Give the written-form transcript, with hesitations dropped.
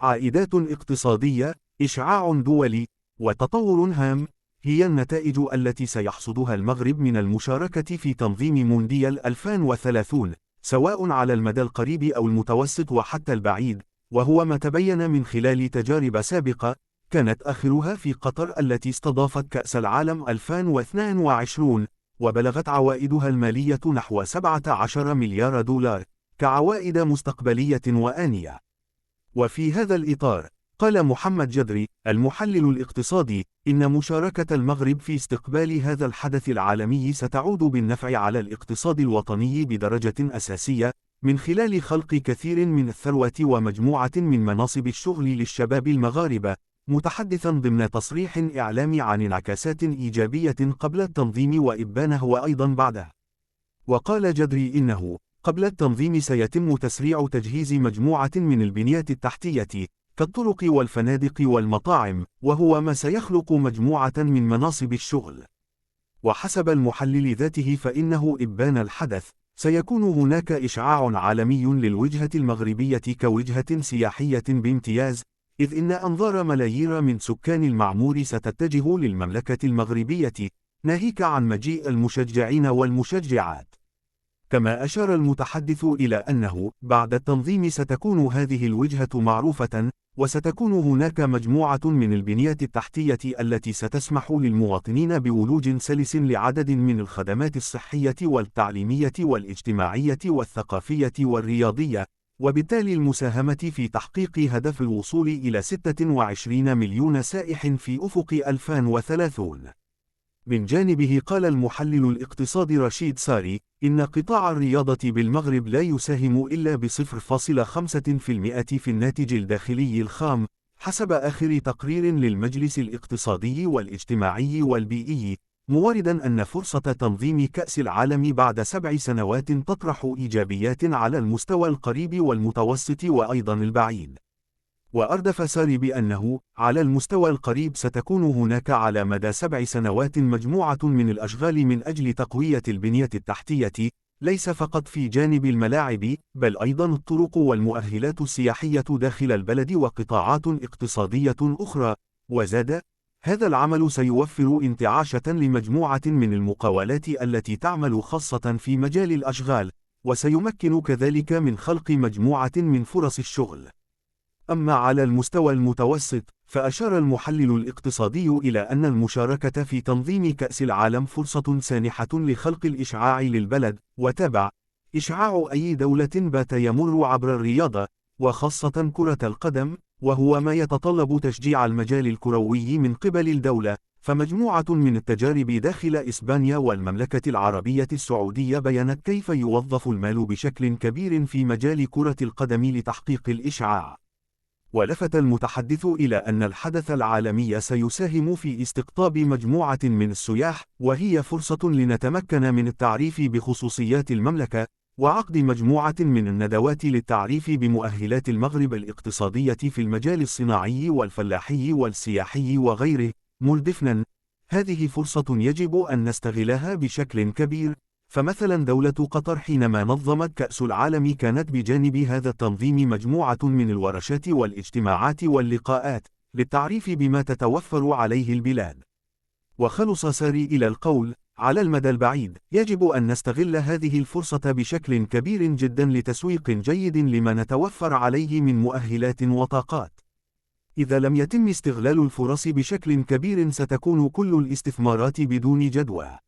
عائدات اقتصادية، إشعاع دولي، وتطور هام، هي النتائج التي سيحصدها المغرب من المشاركة في تنظيم مونديال 2030، سواء على المدى القريب أو المتوسط وحتى البعيد، وهو ما تبين من خلال تجارب سابقة، كانت آخرها في قطر التي استضافت كأس العالم 2022، وبلغت عوائدها المالية نحو 17 مليار دولار، كعوائد مستقبلية وآنية. وفي هذا الإطار، قال محمد جدري، المحلل الاقتصادي، إن مشاركة المغرب في استقبال هذا الحدث العالمي ستعود بالنفع على الاقتصاد الوطني بدرجة أساسية، من خلال خلق كثير من الثروة ومجموعة من مناصب الشغل للشباب المغاربة، متحدثا ضمن تصريح إعلامي عن انعكاسات إيجابية قبل التنظيم وإبانه وأيضا بعده. وقال جدري إنه قبل التنظيم سيتم تسريع تجهيز مجموعة من البنيات التحتية، كالطرق والفنادق والمطاعم، وهو ما سيخلق مجموعة من مناصب الشغل. وحسب المحلل ذاته فإنه إبان الحدث، سيكون هناك إشعاع عالمي للوجهة المغربية كوجهة سياحية بامتياز، إذ إن أنظار ملايير من سكان المعمور ستتجه للمملكة المغربية، ناهيك عن مجيء المشجعين والمشجعات. كما أشار المتحدث إلى أنه بعد التنظيم ستكون هذه الوجهة معروفة، وستكون هناك مجموعة من البنيات التحتية التي ستسمح للمواطنين بولوج سلس لعدد من الخدمات الصحية والتعليمية والاجتماعية والثقافية والرياضية، وبالتالي المساهمة في تحقيق هدف الوصول إلى 26 مليون سائح في أفق 2030. من جانبه قال المحلل الاقتصادي رشيد ساري، إن قطاع الرياضة بالمغرب لا يساهم إلا ب0.5% في الناتج الداخلي الخام، حسب آخر تقرير للمجلس الاقتصادي والاجتماعي والبيئي، موردا أن فرصة تنظيم كأس العالم بعد 7 سنوات تطرح إيجابيات على المستوى القريب والمتوسط وأيضا البعيد. وأردف ساري بأنه على المستوى القريب ستكون هناك على مدى 7 سنوات مجموعة من الأشغال من أجل تقوية البنية التحتية، ليس فقط في جانب الملاعب، بل أيضا الطرق والمؤهلات السياحية داخل البلد وقطاعات اقتصادية أخرى. وزاد: هذا العمل سيوفر انتعاشة لمجموعة من المقاولات التي تعمل خاصة في مجال الأشغال، وسيمكن كذلك من خلق مجموعة من فرص الشغل. أما على المستوى المتوسط، فأشار المحلل الاقتصادي إلى أن المشاركة في تنظيم كأس العالم فرصة سانحة لخلق الإشعاع للبلد، وتابع: إشعاع أي دولة بات يمر عبر الرياضة، وخاصة كرة القدم، وهو ما يتطلب تشجيع المجال الكروي من قبل الدولة، فمجموعة من التجارب داخل إسبانيا والمملكة العربية السعودية بيّنت كيف يوظف المال بشكل كبير في مجال كرة القدم لتحقيق الإشعاع. ولفت المتحدث إلى أن الحدث العالمي سيساهم في استقطاب مجموعة من السياح، وهي فرصة لنتمكن من التعريف بخصوصيات المملكة، وعقد مجموعة من الندوات للتعريف بمؤهلات المغرب الاقتصادية في المجال الصناعي والفلاحي والسياحي وغيره، مردفنا: هذه فرصة يجب أن نستغلها بشكل كبير. فمثلا دولة قطر حينما نظمت كأس العالم كانت بجانب هذا التنظيم مجموعة من الورشات والاجتماعات واللقاءات، للتعريف بما تتوفر عليه البلاد. وخلص ساري إلى القول: على المدى البعيد، يجب أن نستغل هذه الفرصة بشكل كبير جدا لتسويق جيد لما نتوفر عليه من مؤهلات وطاقات. إذا لم يتم استغلال الفرص بشكل كبير ستكون كل الاستثمارات بدون جدوى.